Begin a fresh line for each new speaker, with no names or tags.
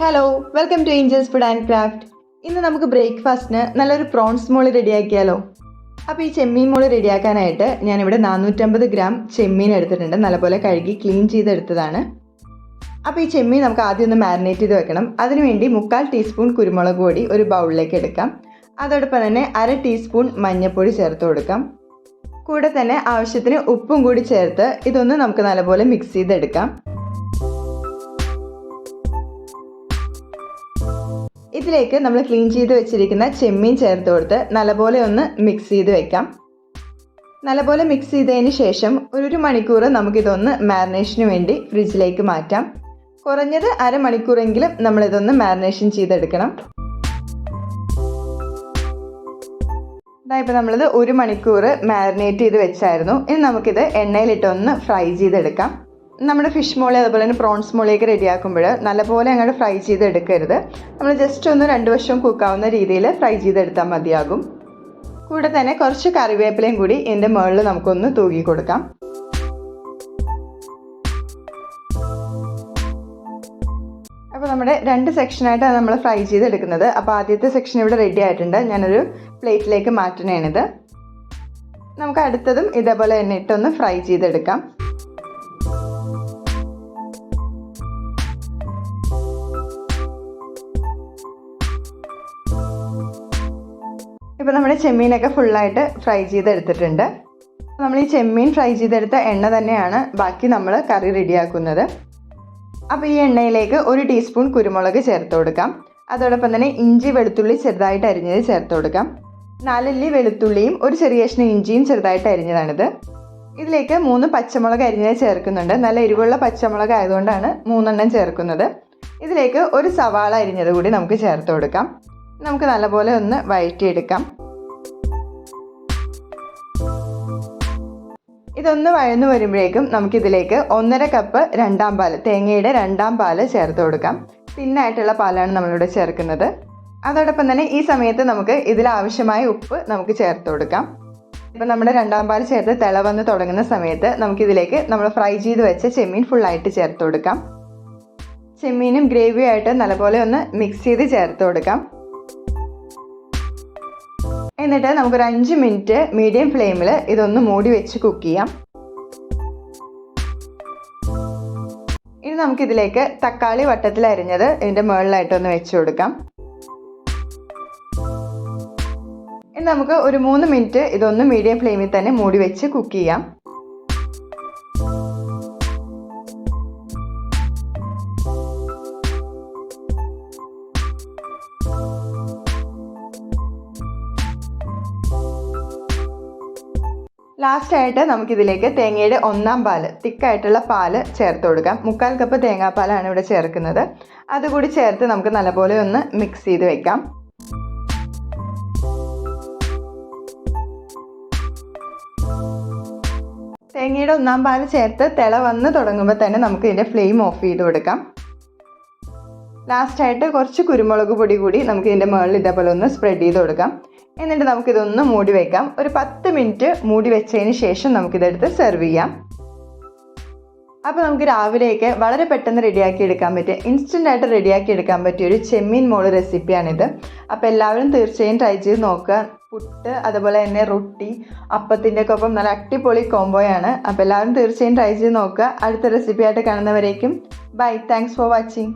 Hello, welcome to angels food and craft. ഇന്ന് നമുക്ക് ബ്രേക്ക്ഫാസ്റ്റിന് നല്ലൊരു പ്രോൺസ് മോളി റെഡിയാക്കിയാലോ. അപ്പോൾ ഈ ചെമ്മീൻ മോളി റെഡിയാക്കാനായിട്ട് ഞാനിവിടെ 450 ഗ്രാം ചെമ്മീൻ എടുത്തിട്ടുണ്ട്. നല്ലപോലെ കഴുകി ക്ലീൻ ചെയ്തെടുത്തതാണ്. അപ്പോൾ ഈ ചെമ്മീൻ നമുക്ക് ആദ്യം ഒന്ന് മാരിനേറ്റ് ചെയ്ത് വെക്കണം. അതിനുവേണ്ടി 1/4 ടീസ്പൂൺ കുരുമുളക് പൊടി ഒരു ബൗളിലേക്ക് എടുക്കാം. അതോടൊപ്പം തന്നെ 1/2 ടീസ്പൂൺ മഞ്ഞൾപ്പൊടി ചേർത്ത് കൊടുക്കാം. കൂടെ തന്നെ ആവശ്യത്തിന് ഉപ്പും കൂടി ചേർത്ത് ഇതൊന്ന് നമുക്ക് നല്ലപോലെ മിക്സ് ചെയ്തെടുക്കാം. ഇതിലേക്ക് നമ്മൾ ക്ലീൻ ചെയ്ത് വെച്ചിരിക്കുന്ന ചെമ്മീൻ ചേർത്ത് കൊടുത്ത് നല്ലപോലെ ഒന്ന് മിക്സ് ചെയ്ത് വെക്കാം. നല്ലപോലെ മിക്സ് ചെയ്തതിന് ശേഷം ഒരു മണിക്കൂർ നമുക്കിതൊന്ന് മാരിനേഷന് വേണ്ടി ഫ്രിഡ്ജിലേക്ക് മാറ്റാം. കുറഞ്ഞത് അരമണിക്കൂറെങ്കിലും നമ്മളിതൊന്ന് മാരിനേഷൻ ചെയ്തെടുക്കണം. ഇപ്പോൾ നമ്മളിത് 1 മണിക്കൂർ മാരിനേറ്റ് ചെയ്ത് വെച്ചായിരുന്നു. ഇനി നമുക്കിത് എണ്ണയിലിട്ടൊന്ന് ഫ്രൈ ചെയ്തെടുക്കാം. നമ്മുടെ ഫിഷ് മോളി അതുപോലെ തന്നെ പ്രോൺസ് മോളിയൊക്കെ റെഡിയാക്കുമ്പോൾ നല്ലപോലെ അങ്ങോട്ട് ഫ്രൈ ചെയ്തെടുക്കരുത്. നമ്മൾ ജസ്റ്റ് ഒന്ന് 2 വശവും കുക്കാവുന്ന രീതിയിൽ ഫ്രൈ ചെയ്തെടുത്താൽ മതിയാകും. കൂടെ തന്നെ കുറച്ച് കറിവേപ്പിലയും കൂടി ഇതിൻ്റെ മുകളിൽ നമുക്കൊന്ന് തൂക്കി കൊടുക്കാം. അപ്പോൾ നമ്മുടെ 2 സെക്ഷനായിട്ടാണ് നമ്മൾ ഫ്രൈ ചെയ്തെടുക്കുന്നത്. അപ്പോൾ ആദ്യത്തെ സെക്ഷൻ ഇവിടെ റെഡി ആയിട്ടുണ്ട്. ഞാനൊരു പ്ലേറ്റിലേക്ക് മാറ്റണേണിത്. നമുക്ക് അടുത്തതും ഇതേപോലെ തന്നെ ഇട്ടൊന്ന് ഫ്രൈ ചെയ്തെടുക്കാം. ഇപ്പോൾ നമ്മുടെ ചെമ്മീനൊക്കെ ഫുള്ളായിട്ട് ഫ്രൈ ചെയ്തെടുത്തിട്ടുണ്ട്. നമ്മൾ ഈ ചെമ്മീൻ ഫ്രൈ ചെയ്തെടുത്ത എണ്ണ തന്നെയാണ് ബാക്കി നമ്മൾ കറി റെഡിയാക്കുന്നത്. അപ്പോൾ ഈ എണ്ണയിലേക്ക് 1 ടീസ്പൂൺ കുരുമുളക് ചേർത്ത് കൊടുക്കാം. അതോടൊപ്പം തന്നെ ഇഞ്ചി വെളുത്തുള്ളി ചെറുതായിട്ട് അരിഞ്ഞത് ചേർത്ത് കൊടുക്കാം. 4 അല്ലി വെളുത്തുള്ളിയും ഒരു ചെറിയ കഷ്ണം ഇഞ്ചിയും ചെറുതായിട്ട് അരിഞ്ഞതാണിത്. ഇതിലേക്ക് 3 പച്ചമുളക് അരിഞ്ഞത് ചേർക്കുന്നുണ്ട്. നല്ല എരിവുള്ള പച്ചമുളക് ആയതുകൊണ്ടാണ് 3 എണ്ണം ചേർക്കുന്നത്. ഇതിലേക്ക് ഒരു സവാള അരിഞ്ഞത് കൂടി നമുക്ക് ചേർത്ത് കൊടുക്കാം. നമുക്ക് നല്ലപോലെ ഒന്ന് വഴറ്റിയെടുക്കാം. ഇതൊന്ന് വഴന്നു വരുമ്പോഴേക്കും നമുക്കിതിലേക്ക് 1.5 കപ്പ് രണ്ടാം പാൽ, തേങ്ങയുടെ രണ്ടാം പാല് ചേർത്ത് കൊടുക്കാം. തിന്നായിട്ടുള്ള പാലാണ് നമ്മളിവിടെ ചേർക്കുന്നത്. അതോടൊപ്പം തന്നെ ഈ സമയത്ത് നമുക്ക് ഇതിലാവശ്യമായ ഉപ്പ് നമുക്ക് ചേർത്ത് കൊടുക്കാം. ഇപ്പം നമ്മുടെ രണ്ടാം പാൽ ചേർത്ത് തിളവന്ന് തുടങ്ങുന്ന സമയത്ത് നമുക്കിതിലേക്ക് നമ്മൾ ഫ്രൈ ചെയ്ത് വെച്ച ചെമ്മീൻ ഫുള്ളായിട്ട് ചേർത്ത് കൊടുക്കാം. ചെമ്മീനും ഗ്രേവിയായിട്ട് നല്ലപോലെ ഒന്ന് മിക്സ് ചെയ്ത് ചേർത്ത് കൊടുക്കാം. എന്നിട്ട് നമുക്കൊരു 5 മിനിറ്റ് മീഡിയം ഫ്ലെയിമിൽ ഇതൊന്ന് മൂടി വെച്ച് കുക്ക് ചെയ്യാം. ഇനി നമുക്കിതിലേക്ക് തക്കാളി വട്ടത്തിൽ അരിഞ്ഞത് ഇതിൻ്റെ മുകളിലായിട്ടൊന്ന് വെച്ച് കൊടുക്കാം. ഇനി നമുക്ക് ഒരു 3 മിനിറ്റ് ഇതൊന്ന് മീഡിയം ഫ്ലെയിമിൽ തന്നെ മൂടി വെച്ച് കുക്ക് ചെയ്യാം. ലാസ്റ്റായിട്ട് നമുക്കിതിലേക്ക് തേങ്ങയുടെ 1-ാം പാല്, തിക്കായിട്ടുള്ള പാല് ചേർത്ത് കൊടുക്കാം. 1/4 കപ്പ് തേങ്ങാപ്പാലാണ് ഇവിടെ ചേർക്കുന്നത്. അതുകൂടി ചേർത്ത് നമുക്ക് നല്ലപോലെ ഒന്ന് മിക്സ് ചെയ്ത് വെക്കാം. തേങ്ങയുടെ 1-ാം പാല് ചേർത്ത് തിള വന്ന് തുടങ്ങുമ്പോൾ തന്നെ നമുക്ക് ഇതിൻ്റെ ഫ്ലെയിം ഓഫ് ചെയ്ത് കൊടുക്കാം. ലാസ്റ്റായിട്ട് കുറച്ച് കുരുമുളക് പൊടി കൂടി നമുക്ക് ഇതിൻ്റെ മുകളിൽ ഇതേപോലെ ഒന്ന് സ്പ്രെഡ് ചെയ്ത് കൊടുക്കാം. എന്നിട്ട് നമുക്കിതൊന്ന് മൂടി വയ്ക്കാം. ഒരു 10 മിനിറ്റ് മൂടി വെച്ചതിന് ശേഷം നമുക്കിതെടുത്ത് സെർവ് ചെയ്യാം. അപ്പോൾ നമുക്ക് രാവിലെയൊക്കെ വളരെ പെട്ടെന്ന് റെഡിയാക്കി എടുക്കാൻ പറ്റിയ, ഇൻസ്റ്റൻ്റായിട്ട് റെഡിയാക്കി എടുക്കാൻ പറ്റിയ ഒരു ചെമ്മീൻ മോള് റെസിപ്പിയാണിത്. അപ്പോൾ എല്ലാവരും തീർച്ചയായും ട്രൈ ചെയ്ത് നോക്കുക. പുട്ട് അതുപോലെ തന്നെ റൊട്ടി അപ്പത്തിൻ്റെ ഒക്കെ ഒപ്പം നല്ല അടിപൊളി കോംബോയാണ്. അപ്പോൾ എല്ലാവരും തീർച്ചയായും ട്രൈ ചെയ്ത് നോക്കുക. അടുത്ത റെസിപ്പിയായിട്ട് കാണുന്നവരേക്കും ബൈ. Thanks for watching.